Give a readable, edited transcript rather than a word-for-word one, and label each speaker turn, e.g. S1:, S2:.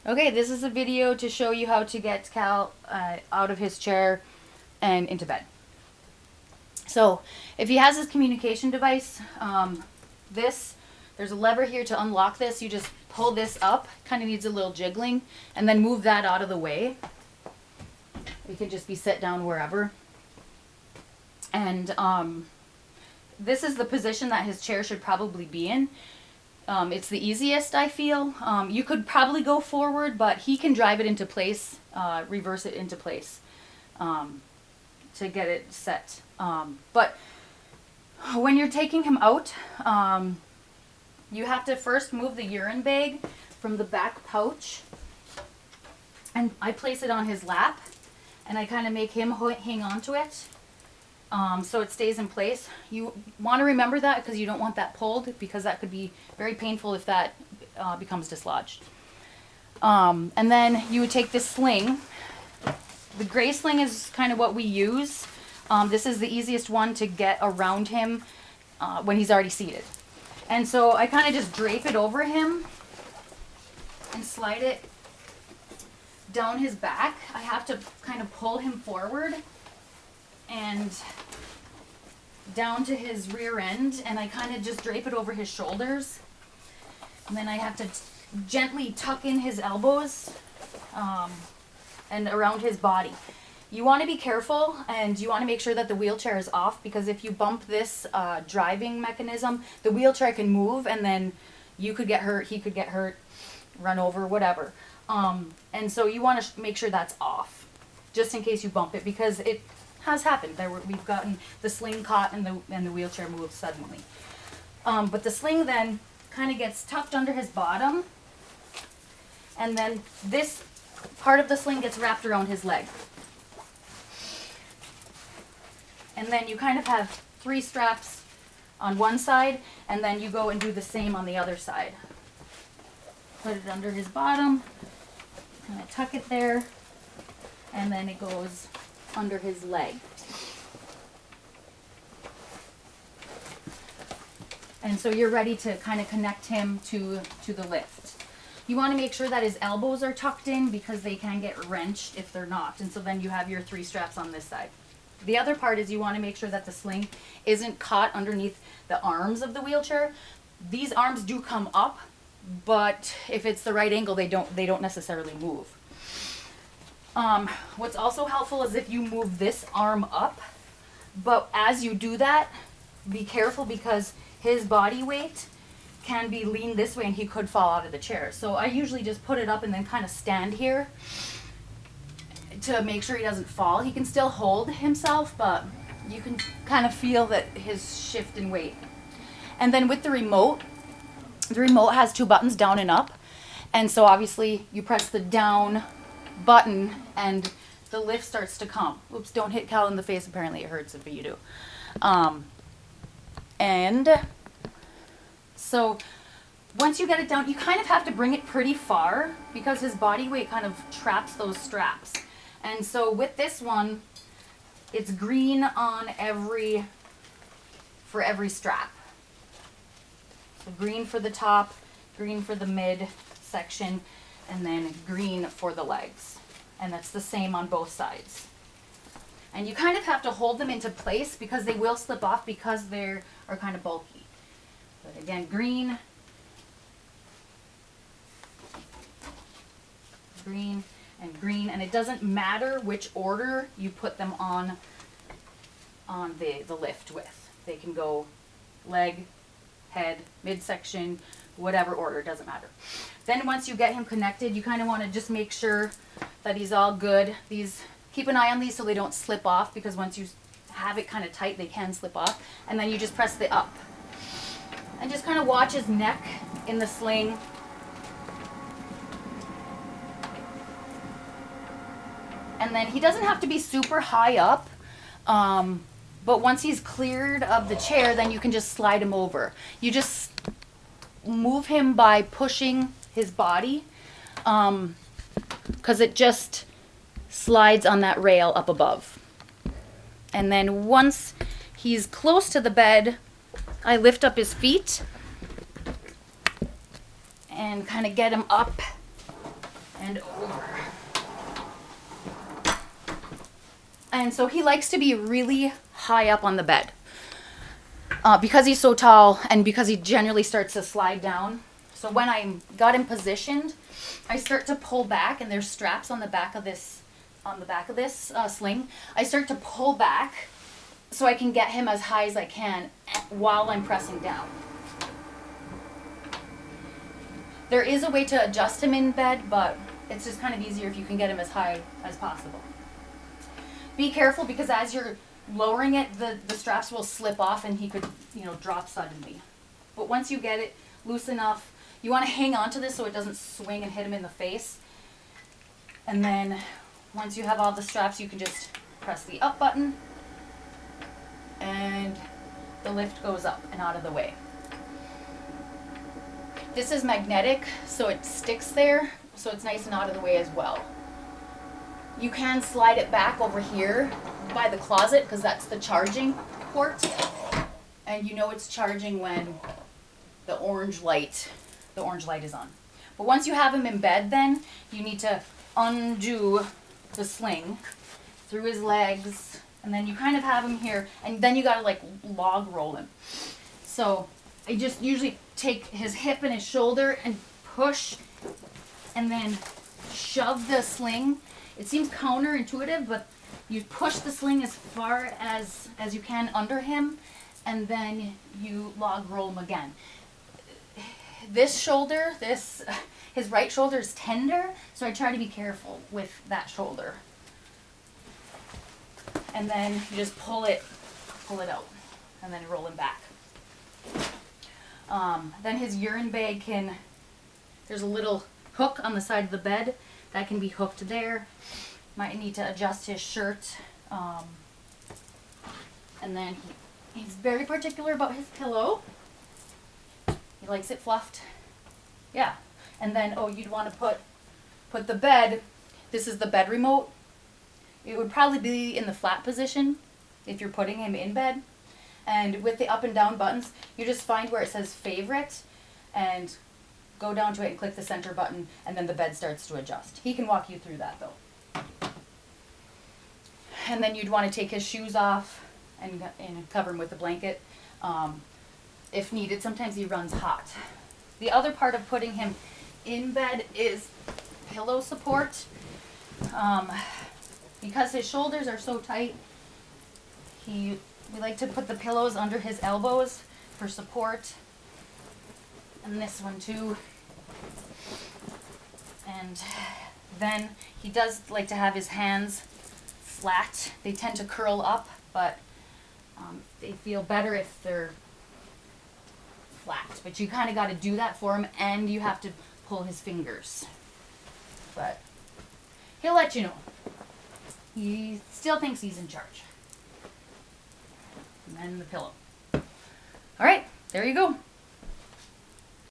S1: Okay, this is a video to show you how to get Cal out of his chair and into bed. So, if he has his communication device, there's a lever here to unlock this. You just pull this up, kind of needs a little jiggling, and then move that out of the way. It could just be set down wherever. And this is the position that his chair should probably be in. It's the easiest, I feel. You could probably go forward, but he can drive it into place, reverse it into place to get it set. But when you're taking him out, you have to first move the urine bag from the back pouch. And I place it on his lap, and I kind of make him hang on to it. So it stays in place. You want to remember that because you don't want that pulled, because that could be very painful if that becomes dislodged. And then you would take this sling. The gray sling is kind of what we use. This is the easiest one to get around him when he's already seated. And so I kind of just drape it over him and slide it down his back. I have to kind of pull him forward and down to his rear end, and I kind of just drape it over his shoulders. And then I have to gently tuck in his elbows and around his body. You want to be careful, and you want to make sure that the wheelchair is off, because if you bump this driving mechanism, the wheelchair can move, and then you could get hurt, he could get hurt, run over, whatever. And so you want to make sure that's off, just in case you bump it, because it has happened. We've gotten the sling caught and the wheelchair moved suddenly. But the sling then kind of gets tucked under his bottom, and then this part of the sling gets wrapped around his leg. And then you kind of have 3 straps on one side, and then you go and do the same on the other side. Put it under his bottom, kind of tuck it there, and then it goes under his leg. And so you're ready to kind of connect him to the lift. You want to make sure that his elbows are tucked in, because they can get wrenched if they're not. And so then you have your 3 straps on this side. The other part is you want to make sure that the sling isn't caught underneath the arms of the wheelchair. These arms do come up, but if it's the right angle, they don't necessarily move. What's also helpful is if you move this arm up, but as you do that, be careful, because his body weight can be leaned this way and he could fall out of the chair. So I usually just put it up and then kind of stand here to make sure he doesn't fall. He can still hold himself, but you can kind of feel that his shift in weight. And then with the remote has 2 buttons, down and up. And so obviously you press the down button and the lift starts to come. Oops, don't hit Cal in the face. Apparently it hurts if you do. And so once you get it down, you kind of have to bring it pretty far, because his body weight kind of traps those straps. And so with this one, it's green on for every strap. So green for the top, green for the mid section, and then green for the legs. And that's the same on both sides. And you kind of have to hold them into place, because they will slip off because they are kind of bulky. But again, green, green, and green. And it doesn't matter which order you put them on the lift with. They can go leg, head, midsection, whatever order, doesn't matter. Then once you get him connected, you kind of want to just make sure that he's all good. Keep an eye on these so they don't slip off, because once you have it kind of tight, they can slip off. And then you just press the up. And just kind of watch his neck in the sling. And then he doesn't have to be super high up, but once he's cleared of the chair, then you can just slide him over. You just move him by pushing his body, because it just slides on that rail up above. And then once he's close to the bed, I lift up his feet and kind of get him up and over. And so he likes to be really high up on the bed. Because he's so tall and because he generally starts to slide down. So when I got him positioned, I start to pull back, and there's straps on the back of this sling. I start to pull back so I can get him as high as I can while I'm pressing down. There is a way to adjust him in bed, but it's just kind of easier if you can get him as high as possible. Be careful, because as you're lowering it, the straps will slip off and he could, drop suddenly. But once you get it loose enough, you want to hang on to this so it doesn't swing and hit him in the face. And then once you have all the straps, you can just press the up button and the lift goes up and out of the way. This is magnetic, so it sticks there, so it's nice and out of the way as well. You can slide it back over here by the closet, because that's the charging port. And it's charging when the orange light is on. But once you have him in bed, then you need to undo the sling through his legs, and then you kind of have him here, and then you gotta like log roll him. So I just usually take his hip and his shoulder and push, and then shove the sling. It seems counterintuitive, but you push the sling as far as you can under him, and then you log roll him again. This shoulder, his right shoulder is tender, so I try to be careful with that shoulder. And then you just pull it out, and then roll him back. Then his urine bag there's a little hook on the side of the bed that can be hooked there. Might need to adjust his shirt. And then he's very particular about his pillow. He likes it fluffed. Yeah. And then, you'd want to put the bed, this is the bed remote. It would probably be in the flat position if you're putting him in bed. And with the up and down buttons, you just find where it says favorite and go down to it and click the center button, and then the bed starts to adjust. He can walk you through that though. And then you'd want to take his shoes off and cover him with a blanket. If needed, sometimes he runs hot. The other part of putting him in bed is pillow support. Because his shoulders are so tight, we like to put the pillows under his elbows for support. And this one too. And then he does like to have his hands flat. They tend to curl up, but they feel better if they're flat. But you kind of got to do that for him, and you have to pull his fingers. But he'll let you know. He still thinks he's in charge. And then the pillow. All right, there you go.